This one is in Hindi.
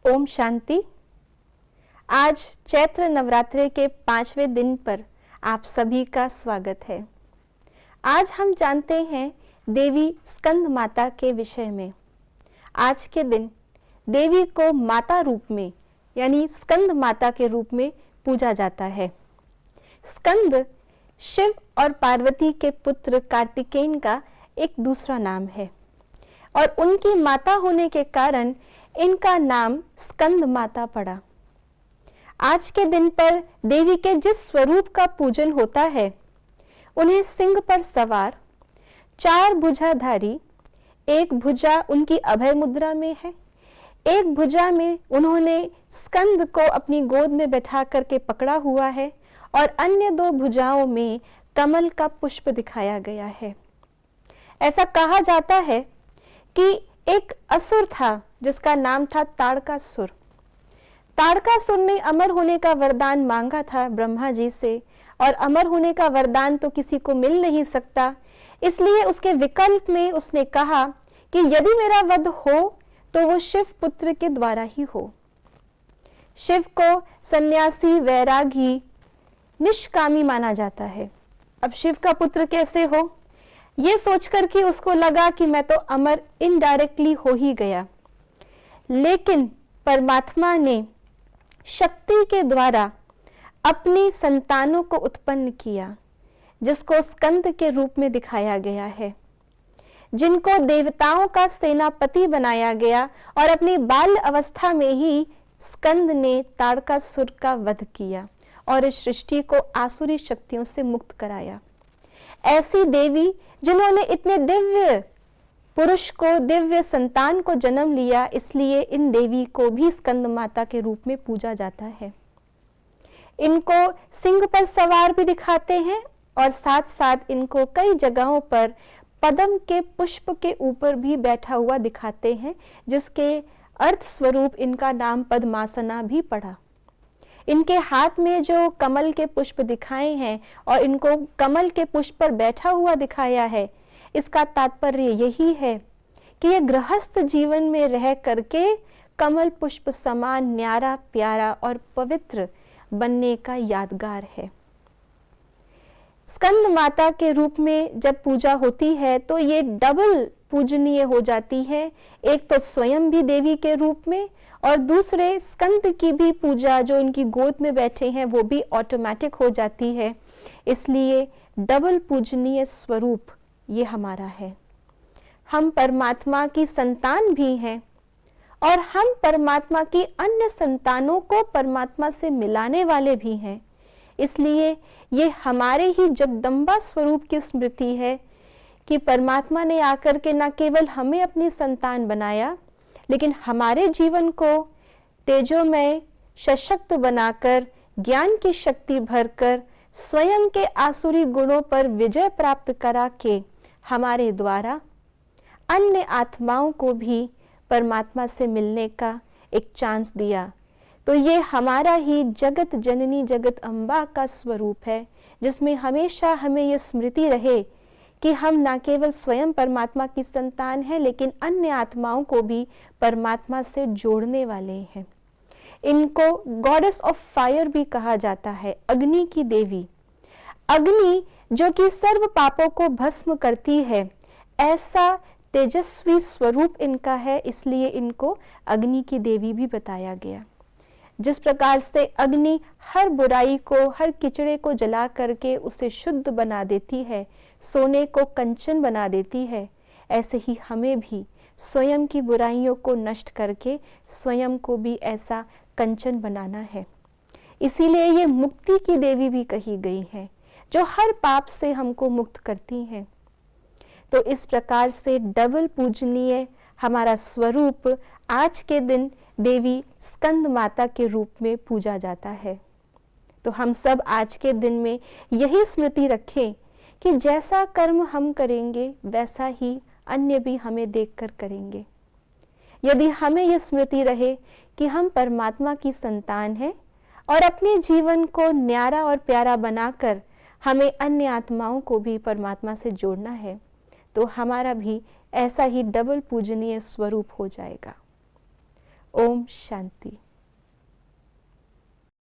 ओम शांति। आज चैत्र नवरात्रि के 5वें दिन पर आप सभी का स्वागत है। आज हम जानते हैं देवी स्कंद माता के विषय में। आज के दिन देवी को माता रूप में यानी स्कंद माता के रूप में पूजा जाता है। स्कंद शिव और पार्वती के पुत्र कार्तिकेय का एक दूसरा नाम है और उनकी माता होने के कारण इनका नाम स्कंद माता पड़ा। आज के दिन पर देवी के जिस स्वरूप का पूजन होता है उन्हें सिंह पर सवार, 4 भुजाधारी, एक भुजा उनकी अभय मुद्रा में है, एक भुजा में उन्होंने स्कंद को अपनी गोद में बैठा करके पकड़ा हुआ है और अन्य 2 भुजाओं में कमल का पुष्प दिखाया गया है। ऐसा कहा जाता है कि एक असुर था जिसका नाम था ताड़कासुर। ताड़कासुर ने अमर होने का वरदान मांगा था ब्रह्मा जी से, और अमर होने का वरदान तो किसी को मिल नहीं सकता। इसलिए उसके विकल्प में उसने कहा कि यदि मेरा वध हो तो वो शिव पुत्र के द्वारा ही हो। शिव को सन्यासी, वैरागी, निष्कामी माना जाता है। अब शिव का पुत्र कैसे हो, ये सोचकर कि उसको लगा कि मैं तो अमर इनडायरेक्टली हो ही गया। लेकिन परमात्मा ने शक्ति के द्वारा अपनी संतानों को उत्पन्न किया, जिसको स्कंद के रूप में दिखाया गया है, जिनको देवताओं का सेनापति बनाया गया और अपनी बाल्य अवस्था में ही स्कंद ने ताड़कासुर का वध किया और इस सृष्टि को आसुरी शक्तियों से मुक्त कराया। ऐसी देवी जिन्होंने इतने दिव्य पुरुष को, दिव्य संतान को जन्म लिया, इसलिए इन देवी को भी स्कंद माता के रूप में पूजा जाता है। इनको सिंह पर सवार भी दिखाते हैं और साथ साथ इनको कई जगहों पर पद्म के पुष्प के ऊपर भी बैठा हुआ दिखाते हैं, जिसके अर्थ स्वरूप इनका नाम पद्मासना भी पड़ा। इनके हाथ में जो कमल के पुष्प दिखाए हैं और इनको कमल के पुष्प पर बैठा हुआ दिखाया है, इसका तात्पर्य यही है कि ये गृहस्थ जीवन में रह करके कमल पुष्प समान न्यारा, प्यारा और पवित्र बनने का यादगार है। स्कंद माता के रूप में जब पूजा होती है तो ये डबल पूजनीय हो जाती है। एक तो स्वयं भी देवी के रूप में और दूसरे स्कंद की भी पूजा, जो इनकी गोद में बैठे हैं, वो भी ऑटोमेटिक हो जाती है। इसलिए डबल पूजनीय स्वरूप ये हमारा है। हम परमात्मा की संतान भी हैं और हम परमात्मा की अन्य संतानों को परमात्मा से मिलाने वाले भी हैं। इसलिए ये हमारे ही जगदम्बा स्वरूप की स्मृति है कि परमात्मा ने आकर के न केवल हमें अपनी संतान बनाया, लेकिन हमारे जीवन को तेजोमय, सशक्त बनाकर, ज्ञान की शक्ति भरकर, स्वयं के आसुरी गुणों पर विजय प्राप्त करा के हमारे द्वारा अन्य आत्माओं को भी परमात्मा से मिलने का एक चांस दिया। तो ये हमारा ही जगत जननी, जगत अम्बा का स्वरूप है, जिसमें हमेशा हमें ये स्मृति रहे कि हम न केवल स्वयं परमात्मा की संतान हैं, लेकिन अन्य आत्माओं को भी परमात्मा से जोड़ने वाले हैं। इनको गॉडेस ऑफ फायर भी कहा जाता है, अग्नि की देवी। अग्नि जो कि सर्व पापों को भस्म करती है, ऐसा तेजस्वी स्वरूप इनका है, इसलिए इनको अग्नि की देवी भी बताया गया। जिस प्रकार से अग्नि हर बुराई को, हर किचड़े को जला करके उसे शुद्ध बना देती है, सोने को कंचन बना देती है, ऐसे ही हमें भी स्वयं की बुराइयों को नष्ट करके स्वयं को भी ऐसा कंचन बनाना है। इसीलिए ये मुक्ति की देवी भी कही गई है, जो हर पाप से हमको मुक्त करती हैं। तो इस प्रकार से डबल पूजनीय हमारा स्वरूप आज के दिन देवी स्कंद माता के रूप में पूजा जाता है। तो हम सब आज के दिन में यही स्मृति रखें कि जैसा कर्म हम करेंगे वैसा ही अन्य भी हमें देखकर करेंगे। यदि हमें यह स्मृति रहे कि हम परमात्मा की संतान हैं और अपने जीवन को न्यारा और प्यारा बनाकर हमें अन्य आत्माओं को भी परमात्मा से जोड़ना है, तो हमारा भी ऐसा ही डबल पूजनीय स्वरूप हो जाएगा। ओम शांति।